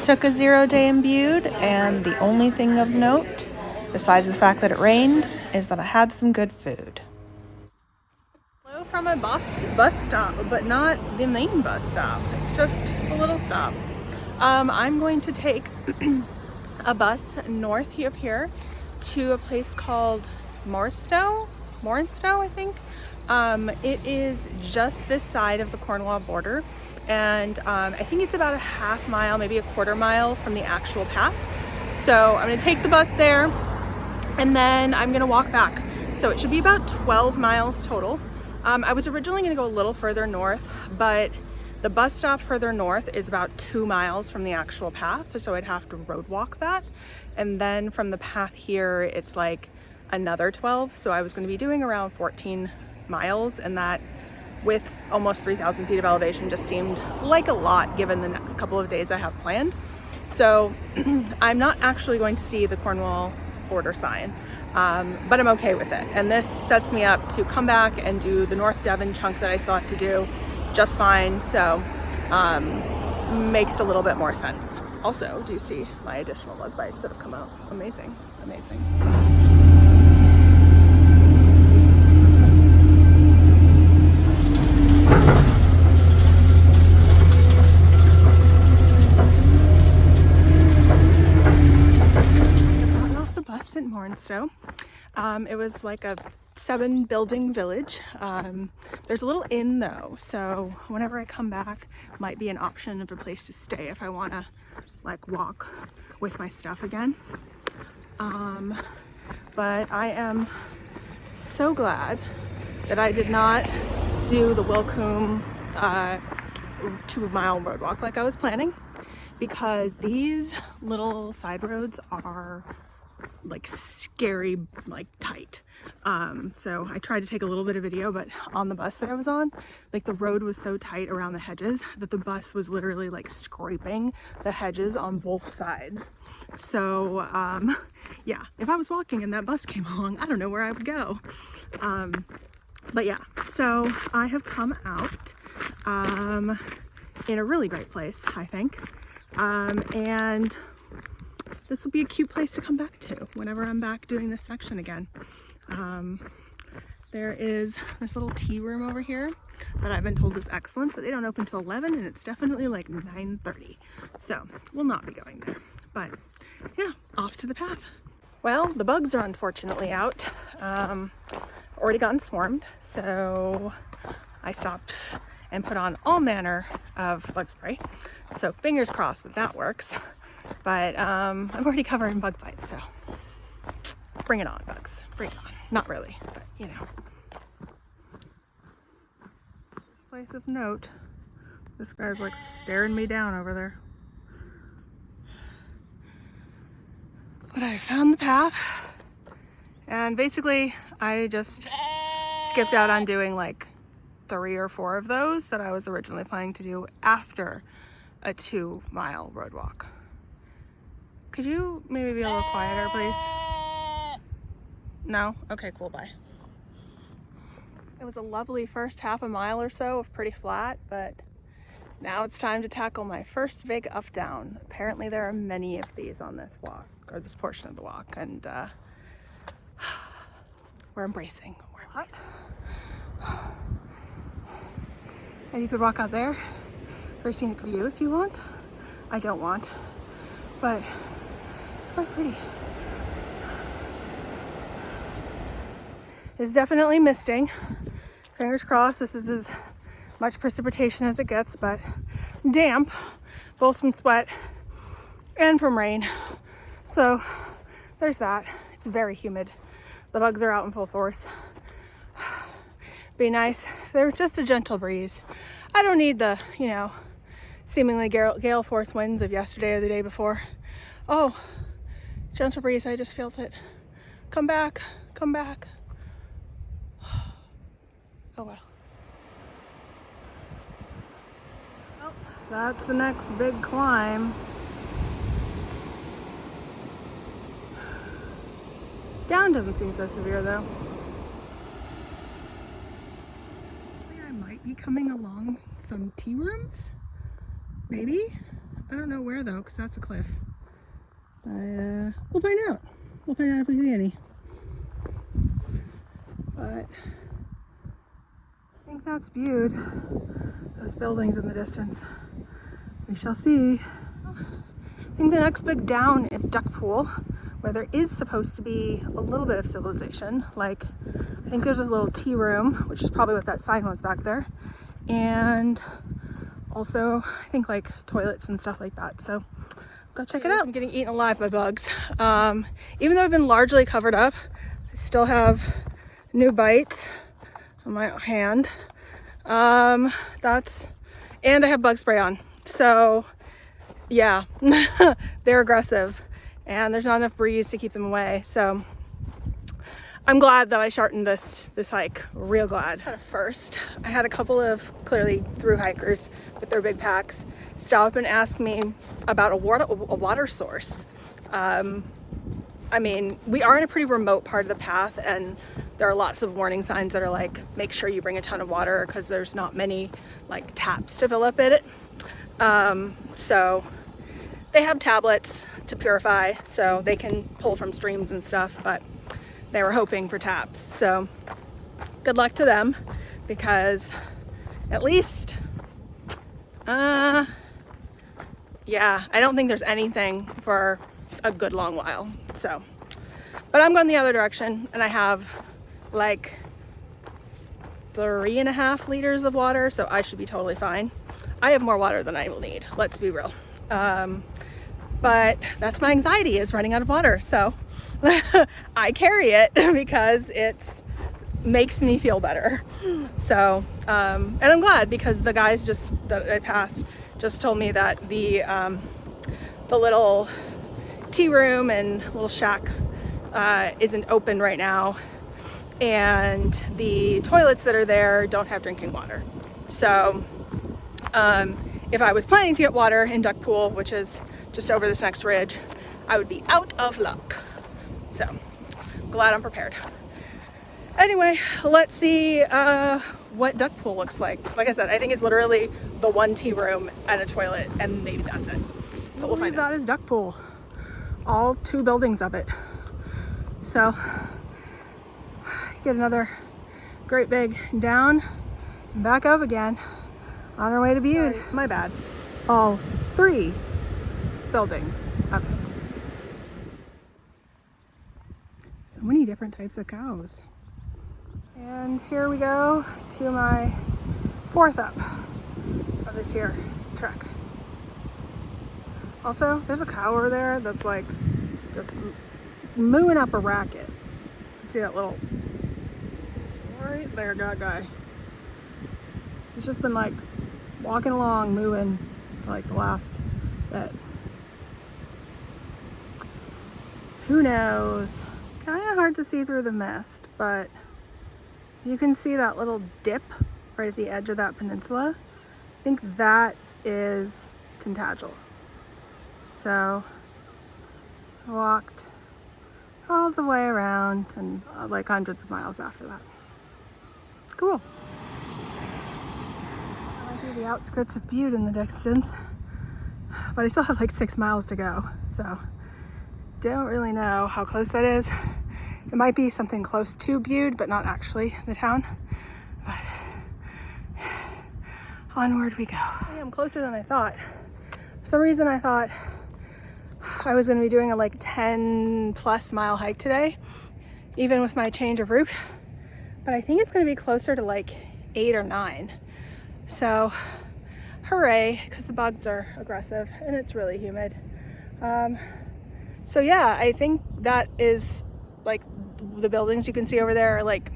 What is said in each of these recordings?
Took a 0-day in Bude, and the only thing of note, besides the fact that it rained, is that I had some good food. Hello from a bus stop, but not the main bus stop. It's just a little stop. I'm going to take a bus north of here to a place called Morwenstow, I think. It is just this side of the Cornwall border, and I think it's about a half mile, maybe a quarter mile from the actual path. So I'm gonna take the bus there, and then I'm gonna walk back. So it should be about 12 miles total. I was originally gonna go a little further north, but the bus stop further north is about 2 miles from the actual path, so I'd have to road walk that. And then from the path here, it's like another 12. So I was gonna be doing around 14 miles, and that with almost 3,000 feet of elevation just seemed like a lot given the next couple of days I have planned. So I'm not actually going to see the Cornwall border sign, but I'm okay with it. And this sets me up to come back and do the North Devon chunk that I still have to do just fine. So makes a little bit more sense. Also, do you see my additional bug bites that have come out? Amazing, amazing. In Morwenstow. It was like a 7-building village. There's a little inn though, so whenever I come back, might be an option of a place to stay if I want to like walk with my stuff again. But I am so glad that I did not do the Wilcombe 2-mile road walk like I was planning, because these little side roads are like scary, like tight. So I tried to take a little bit of video, but on the bus that I was on, like the road was so tight around the hedges that the bus was literally like scraping the hedges on both sides. So yeah, if I was walking and that bus came along, I don't know where I would go. But yeah, so I have come out in a really great place, I think. And this will be a cute place to come back to whenever I'm back doing this section again. There is this little tea room over here that I've been told is excellent, but they don't open till 11, and it's definitely like 9:30. So we'll not be going there, but yeah, off to the path. Well, the bugs are unfortunately out. Already gotten swarmed, so I stopped and put on all manner of bug spray. So fingers crossed that that works. But I'm already covered in bug bites, so bring it on, bugs. Bring it on. Not really, but you know. Place of note. This guy's like staring me down over there. But I found the path, and basically I just skipped out on doing like 3 or 4 of those that I was originally planning to do after a 2-mile road walk. Could you maybe be a little quieter, please? No? Okay, cool, bye. It was a lovely first half a mile or so of pretty flat, but now it's time to tackle my first big up down. Apparently there are many of these on this walk, or this portion of the walk, and we're embracing. And you could walk out there for a scenic view if you want. I don't want, but it's quite pretty. It's definitely misting. Fingers crossed this is as much precipitation as it gets, but damp, both from sweat and from rain. So there's that. It's very humid. The bugs are out in full force. Be nice if there was just a gentle breeze. I don't need the, you know, seemingly gale force winds of yesterday or the day before. Oh, gentle breeze, I just felt it. Come back, come back. Oh well. Well, that's the next big climb. Down doesn't seem so severe though. I might be coming along some tea rooms, maybe. I don't know where though, because that's a cliff. We'll find out. We'll find out if we see any. But I think that's Bude. Those buildings in the distance. We shall see. I think the next big down is Duck Pool, where there is supposed to be a little bit of civilization. Like, I think there's a little tea room, which is probably what that sign was back there. And also, I think like toilets and stuff like that. So go check it out. I'm getting eaten alive by bugs. Even though I've been largely covered up, I still have new bites on my hand. And I have bug spray on. So yeah, they're aggressive and there's not enough breeze to keep them away. So I'm glad that I shortened this hike, real glad. At first, I had a couple of clearly through hikers with their big packs stop and ask me about a water source. I mean, we are in a pretty remote part of the path and there are lots of warning signs that are like, make sure you bring a ton of water because there's not many like taps to fill up in it. So they have tablets to purify so they can pull from streams and stuff, but they were hoping for taps. So good luck to them because at least, yeah, I don't think there's anything for a good long while. So, but I'm going the other direction and I have like 3.5 liters of water, so I should be totally fine. I have more water than I will need, let's be real. But that's my anxiety, is running out of water. So I carry it because it makes me feel better. So, and I'm glad because the guys that I passed just told me that the little tea room and little shack isn't open right now. And the toilets that are there don't have drinking water. So if I was planning to get water in Duck Pool, which is just over this next ridge, I would be out of luck. So glad I'm prepared. Anyway, let's see what Duck Pool looks like. Like I said, I think it's literally the one tea room and a toilet, and maybe that's it. But we'll find out. That is Duck Pool. All 2 buildings of it. So get another great big down and back up again on our way to Bude. Sorry, my bad. All 3 buildings of it. So many different types of cows. And here we go to my 4th up of this here trek. Also, there's a cow over there that's like just mooing up a racket. You can see that little right there, guy. He's just been like walking along, mooing for like the last bit. Who knows? Kind of hard to see through the mist, but you can see that little dip right at the edge of that peninsula. I think that is Tintagel. So I walked all the way around and like hundreds of miles after that. Cool. I might be the outskirts of Bude in the distance, but I still have like 6 miles to go. So don't really know how close that is. It might be something close to Bude, but not actually the town. But onward we go. I'm closer than I thought. For some reason I thought I was going to be doing a like 10+ mile hike today, even with my change of route. But I think it's going to be closer to like 8 or 9. So hooray, because the bugs are aggressive and it's really humid. So yeah, I think that is like the buildings you can see over there are like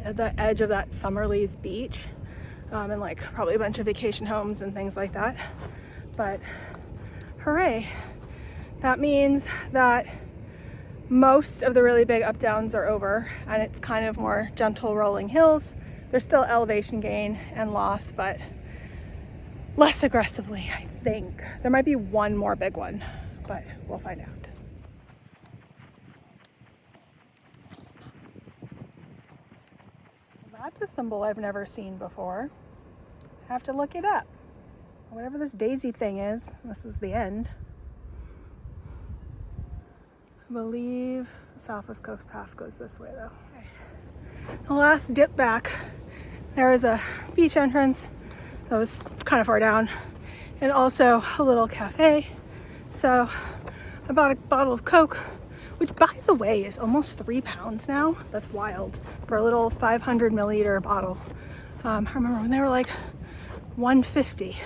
at the edge of that Summerleys beach, and like probably a bunch of vacation homes and things like that. But hooray. That means that most of the really big up downs are over and it's kind of more gentle rolling hills. There's still elevation gain and loss, but less aggressively, I think. There might be one more big one, but we'll find out. That's a symbol I've never seen before. I have to look it up. Whatever this daisy thing is, this is the end. I believe the Southwest Coast Path goes this way though. Okay. The last dip back, there is a beach entrance that was kind of far down, and also a little cafe. So I bought a bottle of Coke, which by the way is almost 3 pounds now. That's wild for a little 500 milliliter bottle. I remember when they were like $1.50.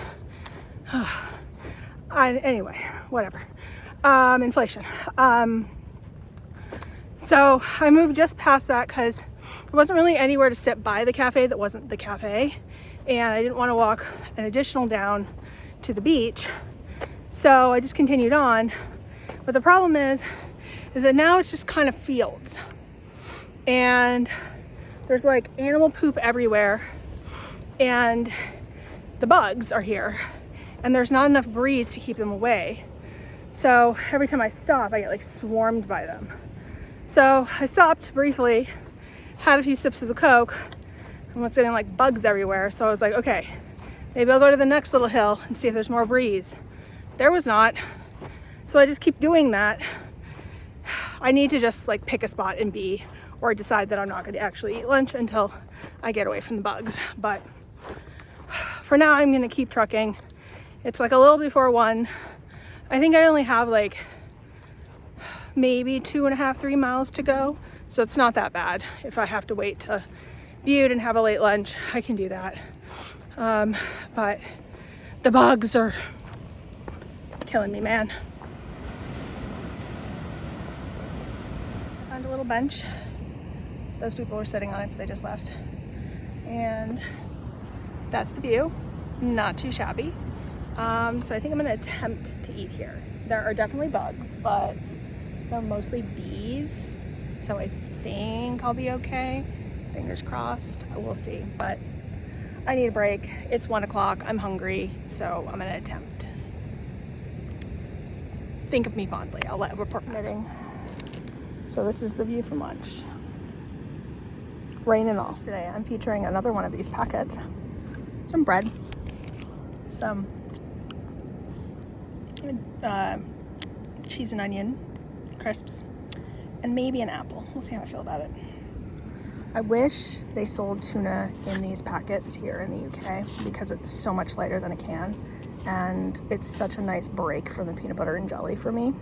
Anyway, whatever. Inflation. So I moved just past that because there wasn't really anywhere to sit by the cafe that wasn't the cafe, and I didn't want to walk an additional down to the beach. So I just continued on. But the problem is that now it's just kind of fields, and there's like animal poop everywhere, and the bugs are here, and there's not enough breeze to keep them away. So every time I stop, I get like swarmed by them. So I stopped briefly, had a few sips of the Coke, and was getting like bugs everywhere. So I was like, okay, maybe I'll go to the next little hill and see if there's more breeze. There was not. So I just keep doing that. I need to just like pick a spot and be, or decide that I'm not going to actually eat lunch until I get away from the bugs. But for now, I'm going to keep trucking. It's like a little before 1. I think I only have like maybe 2.5, 3 miles to go. So it's not that bad. If I have to wait to Bude and have a late lunch, I can do that. But the bugs are killing me, man. Found a little bench. Those people were sitting on it, but they just left. And that's the view. Not too shabby. So I think I'm gonna attempt to eat here. There are definitely bugs, but they're mostly bees. So I think I'll be okay. Fingers crossed, we'll see. But I need a break. It's 1 o'clock, I'm hungry, so I'm gonna attempt. Think of me fondly, I'll let report permitting. So this is the view from lunch. Rain and all. Today I'm featuring another one of these packets. Some bread, some cheese and onion crisps, and maybe an apple. We'll see how I feel about it. I wish they sold tuna in these packets here in the UK because it's so much lighter than a can, and it's such a nice break from the peanut butter and jelly for me.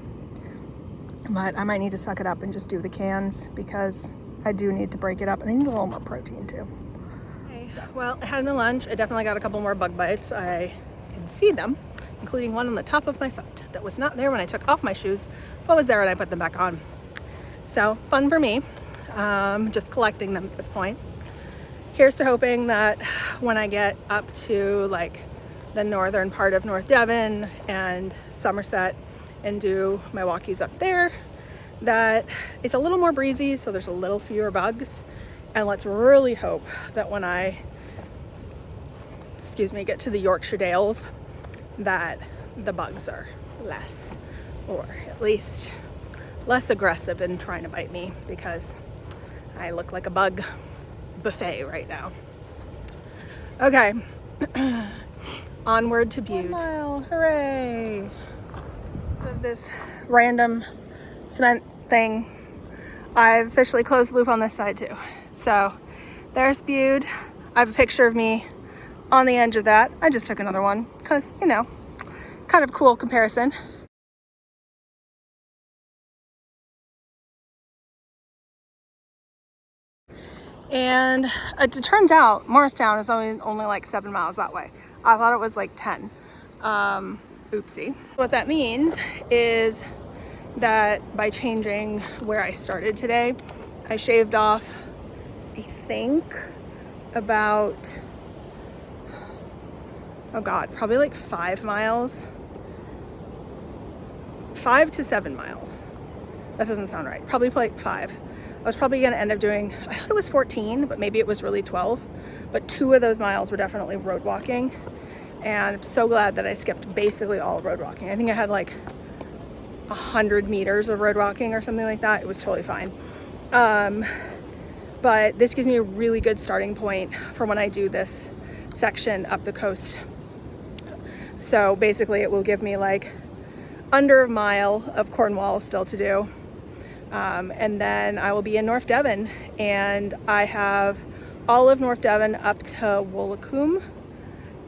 But I might need to suck it up and just do the cans because I do need to break it up, and I need a little more protein too. Okay, well, I had my lunch. I definitely got a couple more bug bites. I can see them, including one on the top of my foot that was not there when I took off my shoes, but was there when I put them back on. So fun for me, just collecting them at this point. Here's to hoping that when I get up to like the northern part of North Devon and Somerset and do my walkies up there, that it's a little more breezy, so there's a little fewer bugs. And let's really hope that when I, get to the Yorkshire Dales, that the bugs are less, or at least less aggressive in trying to bite me, because I look like a bug buffet right now. Okay, onward to Bude. 1 mile, hooray! This random cement thing, I've officially closed the loop on this side too. So there's Bude. I have a picture of me on the edge of that. I just took another one because, you know, kind of cool comparison. And it turns out Morwenstow is only like 7 miles that way. I thought it was like 10. Oopsie. What that means is that by changing where I started today, I shaved off, I think, about, oh God, probably like 5 miles. 5 to 7 miles. That doesn't sound right. Probably like 5. I was probably gonna end up doing, I thought it was 14, but maybe it was really 12. But 2 of those miles were definitely road walking. And I'm so glad that I skipped basically all road walking. I think I had like 100 meters of road walking or something like that. It was totally fine. But this gives me a really good starting point for when I do this section up the coast So basically it will give me like under a mile of Cornwall still to do. And then I will be in North Devon, and I have all of North Devon up to Woolacombe.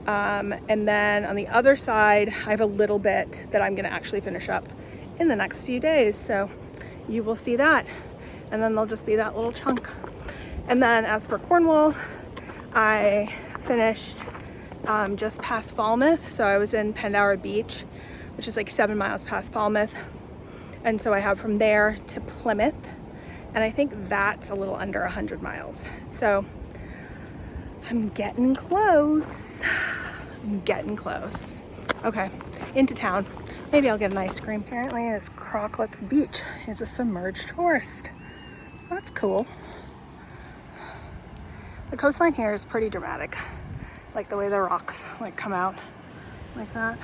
And then on the other side, I have a little bit that I'm gonna actually finish up in the next few days. So you will see that. And then there'll just be that little chunk. And then as for Cornwall, I finished just past Falmouth. So I was in Pendower Beach, which is like 7 miles past Falmouth. And so I have from there to Plymouth. And I think that's a little under 100 miles. So I'm getting close. I'm getting close. Okay, into town. Maybe I'll get an ice cream. Apparently this Crocklett's Beach is a submerged forest. That's cool. The coastline here is pretty dramatic. Like the way the rocks like come out like that.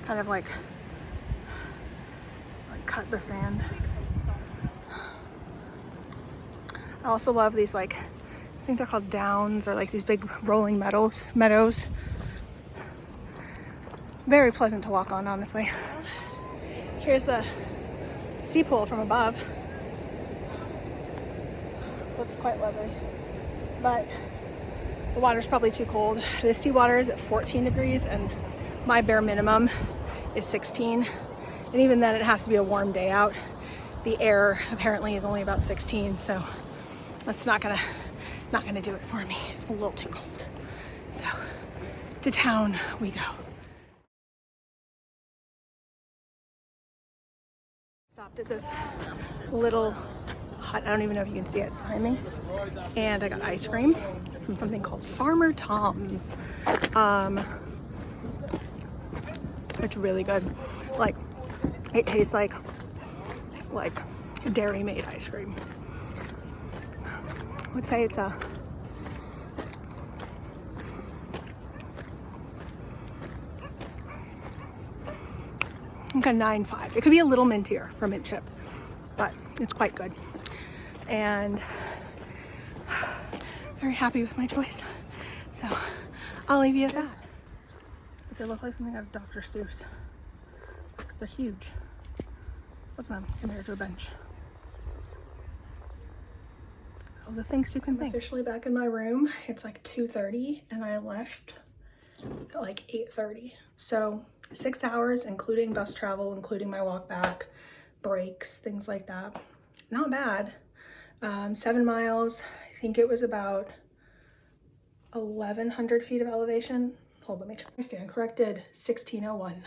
Kind of like cut the sand. I also love these like, I think they're called downs, or like these big rolling meadows. Very pleasant to walk on, honestly. Here's the sea pool from above. Looks quite lovely, but the water's probably too cold. The seawater is at 14 degrees and my bare minimum is 16. And even then it has to be a warm day out. The air apparently is only about 16, so that's not gonna do it for me. It's a little too cold. So to town we go. Stopped at this little hut. I don't even know if you can see it behind me. And I got ice cream from something called Farmer Tom's. It's really good. Like, it tastes like dairy made ice cream. I would say it's a like a 9.5. It could be a little mintier for mint chip, but it's quite good. And very happy with my choice. So I'll leave you at that. But they look like something out of Dr. Seuss. They're huge. Look at them compared to a bench. All the things you can think. I'm officially back in my room. It's like 2:30 and I left at like 8:30. So 6 hours, including bus travel, including my walk back, breaks, things like that. Not bad. 7 miles. I think it was about 1,100 feet of elevation. Hold on, let me check. I stand corrected. 1601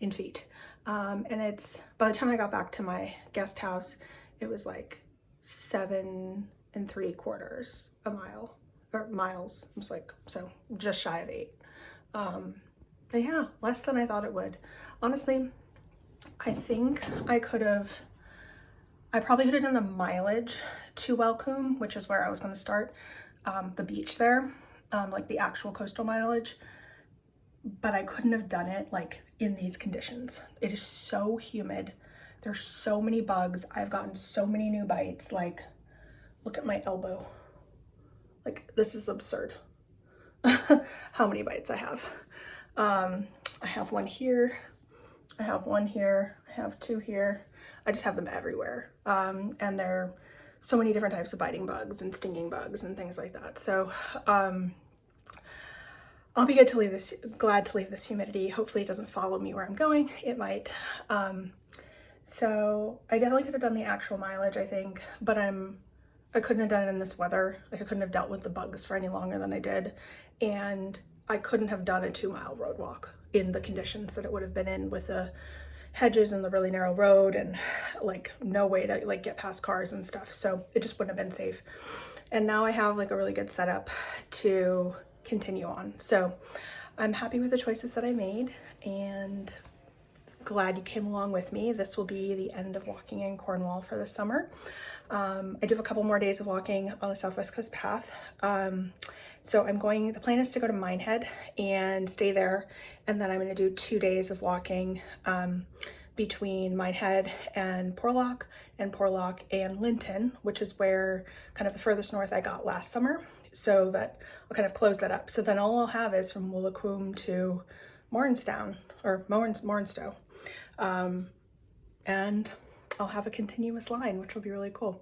in feet. And it's, by the time I got back to my guest house, it was like 7 3/4 a mile, or miles. It was like, so just shy of 8. But yeah, less than I thought it would. Honestly, I think I probably could have done the mileage to Welcome, which is where I was going to start, the beach there, like the actual coastal mileage, but I couldn't have done it like in these conditions. It is so humid. There's so many bugs. I've gotten so many new bites. Like, look at my elbow. Like, this is absurd. How many bites I have. I have one here. I have one here. I have 2 here. I just have them everywhere. And they're so many different types of biting bugs and stinging bugs and things like that. So, I'll be glad to leave this humidity. Hopefully it doesn't follow me where I'm going. It might. So I definitely could have done the actual mileage, I think, but I couldn't have done it in this weather. Like, I couldn't have dealt with the bugs for any longer than I did. And I couldn't have done a 2-mile road walk in the conditions that it would have been in, with the hedges and the really narrow road and like no way to like get past cars and stuff. So it just wouldn't have been safe. And now I have like a really good setup to continue on. So I'm happy with the choices that I made and glad you came along with me. This will be the end of walking in Cornwall for the summer. I do have a couple more days of walking on the Southwest Coast Path. So the plan is to go to Minehead and stay there. And then I'm going to do 2 days of walking between Minehead and Porlock and Linton, which is where kind of the furthest north I got last summer. so that I'll kind of close that up. So then all I'll have is from Woolacombe to Morwenstow, or Morwenstow. And I'll have a continuous line, which will be really cool.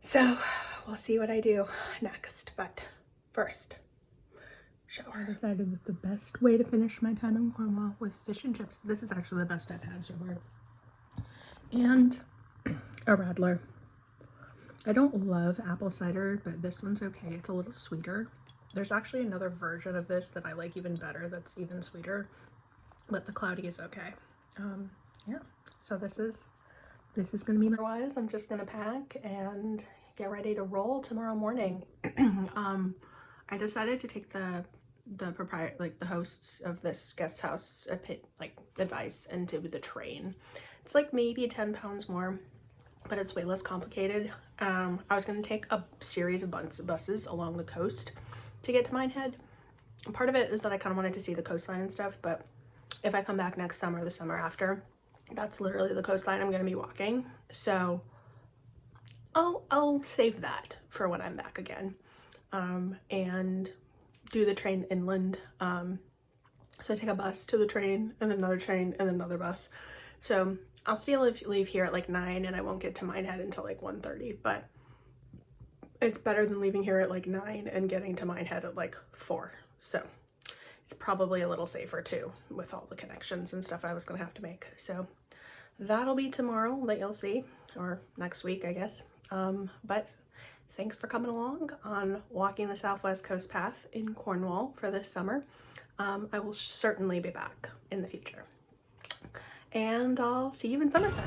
So we'll see what I do next, but first, shower. I decided that the best way to finish my time in Cornwall was fish and chips. This is actually the best I've had so far. And a Radler. I don't love apple cider, but this one's okay. It's a little sweeter. There's actually another version of this that I like even better that's even sweeter, but the cloudy is okay. Yeah, so this is gonna be my wise. I'm just gonna pack and get ready to roll tomorrow morning. I decided to take the proprietor, like the hosts of this guest house, advice into the train. It's like maybe 10 pounds more, but it's way less complicated. I was going to take a series of buses along the coast to get to Minehead. And part of it is that I kind of wanted to see the coastline and stuff, but if I come back next summer, the summer after, that's literally the coastline I'm going to be walking. So I'll save that for when I'm back again, and do the train inland. So I take a bus to the train and then another train and then another bus. So I'll still leave here at like 9 and I won't get to Minehead until like 1:30, but it's better than leaving here at like 9 and getting to Minehead at like 4. So it's probably a little safer too with all the connections and stuff I was gonna have to make. So that'll be tomorrow that you'll see, or next week, I guess. But thanks for coming along on walking the Southwest Coast Path in Cornwall for this summer. I will certainly be back in the future. And I'll see you in Somerset.